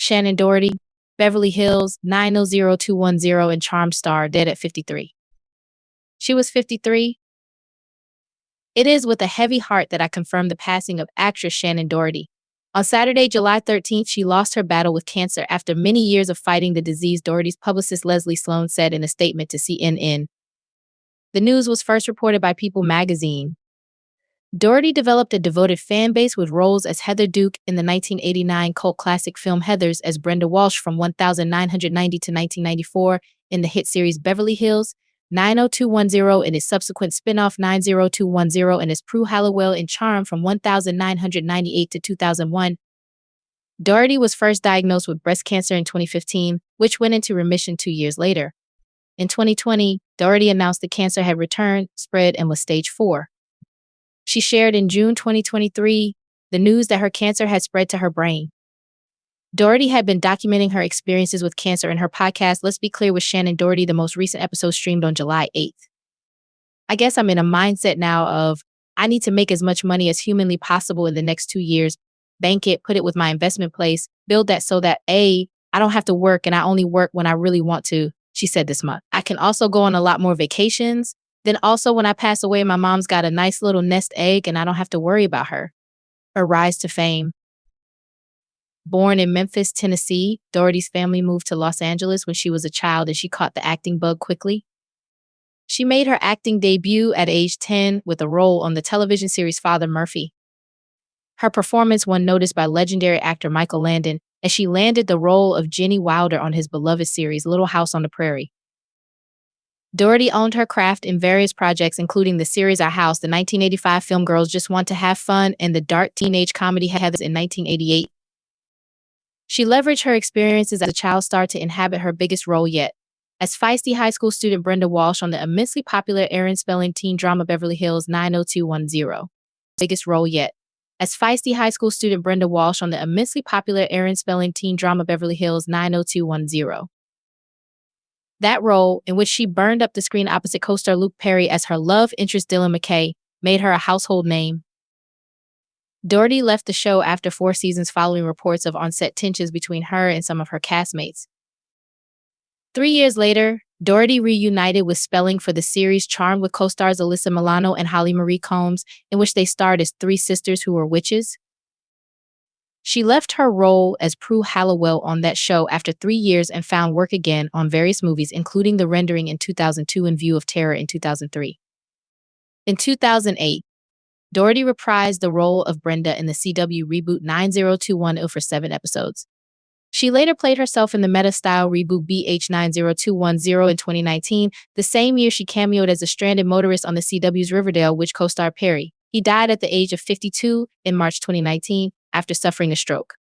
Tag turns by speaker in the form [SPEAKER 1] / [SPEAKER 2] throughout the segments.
[SPEAKER 1] Shannen Doherty, Beverly Hills, 9000210, and Charmed star, dead at 53. She was 53. It is with a heavy heart that I confirm the passing of actress Shannen Doherty. On Saturday, July 13th, she lost her battle with cancer after many years of fighting the disease, Doherty's publicist Leslie Sloan said in a statement to CNN. The news was first reported by People magazine. Doherty developed a devoted fan base with roles as Heather Duke in the 1989 cult classic film Heathers, as Brenda Walsh from 1990 to 1994 in the hit series Beverly Hills, 90210 in his subsequent spin-off 90210, and as Prue Halliwell in Charm from 1998 to 2001. Doherty was first diagnosed with breast cancer in 2015, which went into remission 2 years later. In 2020, Doherty announced the cancer had returned, spread, and was stage 4. She shared in June 2023 the news that her cancer had spread to her brain. Doherty had been documenting her experiences with cancer in her podcast, Let's Be Clear with Shannen Doherty. The most recent episode streamed on July 8th. I guess I'm in a mindset now of I need to make as much money as humanly possible in the next 2 years, bank it, put it with my investment place, build that so that I don't have to work and I only work when I really want to, she said this month. I can also go on a lot more vacations. Then also when I pass away, my mom's got a nice little nest egg and I don't have to worry about her. Her rise to fame. Born in Memphis, Tennessee, Doherty's family moved to Los Angeles when she was a child and she caught the acting bug quickly. She made her acting debut at age 10 with a role on the television series Father Murphy. Her performance won notice by legendary actor Michael Landon as she landed the role of Jenny Wilder on his beloved series Little House on the Prairie. Doherty owned her craft in various projects, including the series Our House, the 1985 film Girls Just Want to Have Fun, and the dark teenage comedy Heathers in 1988. She leveraged her experiences as a child star to inhabit her biggest role yet, as feisty high school student Brenda Walsh on the immensely popular Aaron Spelling teen drama Beverly Hills 90210. Biggest role yet, as feisty high school student Brenda Walsh on the immensely popular Aaron Spelling teen drama Beverly Hills 90210. That role, in which she burned up the screen opposite co-star Luke Perry as her love interest Dylan McKay, made her a household name. Doherty left the show after 4 seasons following reports of on-set tensions between her and some of her castmates. 3 years later, Doherty reunited with Spelling for the series Charmed with co-stars Alyssa Milano and Holly Marie Combs, in which they starred as 3 sisters who were witches. She left her role as Prue Halliwell on that show after 3 years and found work again on various movies, including The Rendering in 2002 and View of Terror in 2003. In 2008, Doherty reprised the role of Brenda in the CW reboot 90210 for 7 episodes. She later played herself in the meta-style reboot BH 90210 in 2019, the same year she cameoed as a stranded motorist on the CW's Riverdale, which co-starred Perry. He died at the age of 52 in March 2019 after suffering a stroke.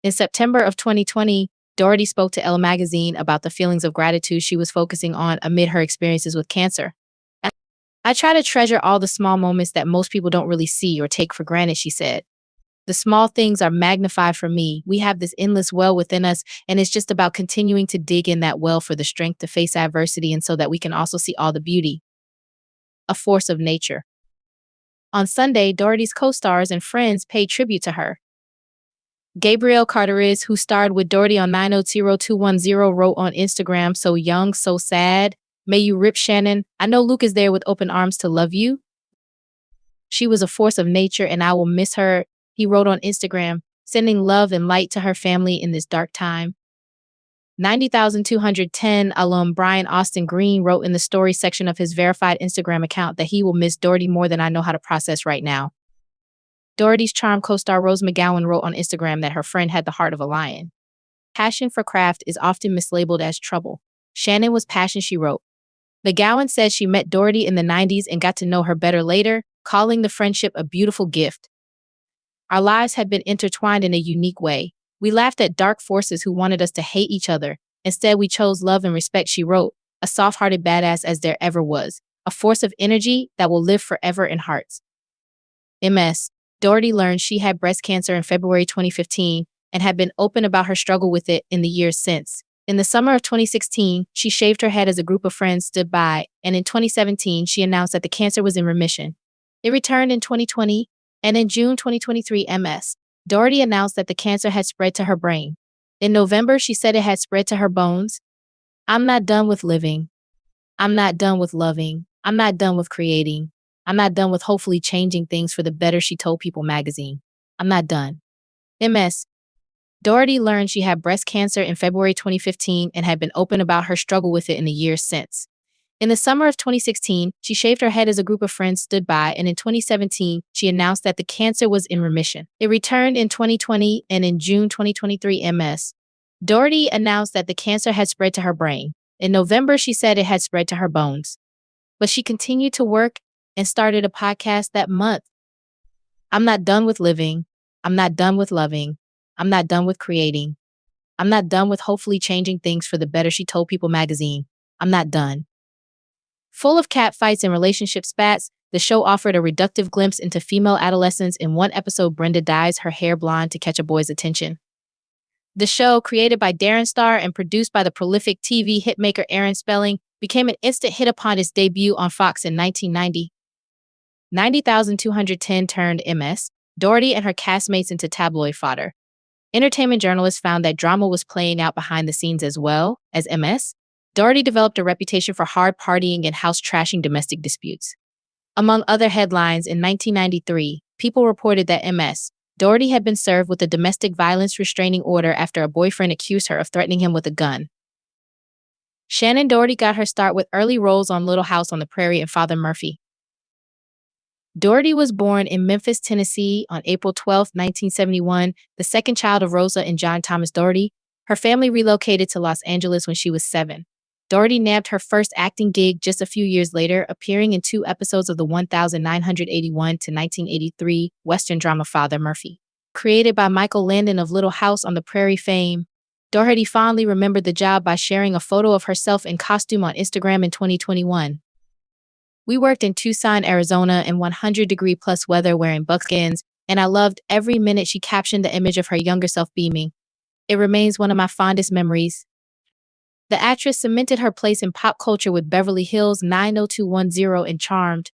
[SPEAKER 1] In September of 2020, Doherty spoke to Elle magazine about the feelings of gratitude she was focusing on amid her experiences with cancer. I try to treasure all the small moments that most people don't really see or take for granted, she said. The small things are magnified for me. We have this endless well within us, and it's just about continuing to dig in that well for the strength to face adversity and so that we can also see all the beauty. A force of nature. On Sunday, Doherty's co-stars and friends paid tribute to her. Gabrielle Carteris, who starred with Doherty on 90210, wrote on Instagram, "So young, so sad. May you rip, Shannen. I know Luke is there with open arms to love you. She was a force of nature and I will miss her," he wrote on Instagram, sending love and light to her family in this dark time. 90,210 alum Brian Austin Green wrote in the story section of his verified Instagram account that he will miss Doherty more than I know how to process right now. Doherty's Charm co-star Rose McGowan wrote on Instagram that her friend had the heart of a lion. Passion for craft is often mislabeled as trouble. Shannen was passion, she wrote. McGowan says she met Doherty in the 90s and got to know her better later, calling the friendship a beautiful gift. Our lives had been intertwined in a unique way. We laughed at dark forces who wanted us to hate each other. Instead, we chose love and respect, she wrote, a soft-hearted badass as there ever was, a force of energy that will live forever in hearts. MS. Doherty learned she had breast cancer in February 2015 and had been open about her struggle with it in the years since. In the summer of 2016, she shaved her head as a group of friends stood by, and in 2017, she announced that the cancer was in remission. It returned in 2020, and in June 2023, Doherty announced that the cancer had spread to her brain. In November, she said it had spread to her bones. I'm not done with living. I'm not done with loving. I'm not done with creating. I'm not done with hopefully changing things for the better, she told People magazine. I'm not done. MS. Doherty learned she had breast cancer in February 2015 and had been open about her struggle with it in the years since. In the summer of 2016, she shaved her head as a group of friends stood by, and in 2017, she announced that the cancer was in remission. It returned in 2020, and in June 2023, MS. Doherty announced that the cancer had spread to her brain. In November, she said it had spread to her bones. But she continued to work and started a podcast that month. I'm not done with living. I'm not done with loving. I'm not done with creating. I'm not done with hopefully changing things for the better, she told People magazine. I'm not done. Full of catfights and relationship spats, the show offered a reductive glimpse into female adolescence. In one episode, Brenda dyes her hair blonde to catch a boy's attention. The show, created by Darren Star and produced by the prolific TV hitmaker Aaron Spelling, became an instant hit upon its debut on Fox in 1990. 90,210 turned MS. Doherty and her castmates into tabloid fodder. Entertainment journalists found that drama was playing out behind the scenes as well as MS. Doherty developed a reputation for hard partying and house-trashing domestic disputes. Among other headlines, in 1993, People reported that MS. Doherty had been served with a domestic violence restraining order after a boyfriend accused her of threatening him with a gun. Shannen Doherty got her start with early roles on Little House on the Prairie and Father Murphy. Doherty was born in Memphis, Tennessee on April 12, 1971, the second child of Rosa and John Thomas Doherty. Her family relocated to Los Angeles when she was 7. Doherty nabbed her first acting gig just a few years later, appearing in 2 episodes of the 1981 to 1983 Western drama Father Murphy. Created by Michael Landon of Little House on the Prairie fame, Doherty fondly remembered the job by sharing a photo of herself in costume on Instagram in 2021. We worked in Tucson, Arizona in 100-degree plus weather wearing buckskins, and I loved every minute, she captioned the image of her younger self beaming. It remains one of my fondest memories. The actress cemented her place in pop culture with Beverly Hills 90210 and Charmed,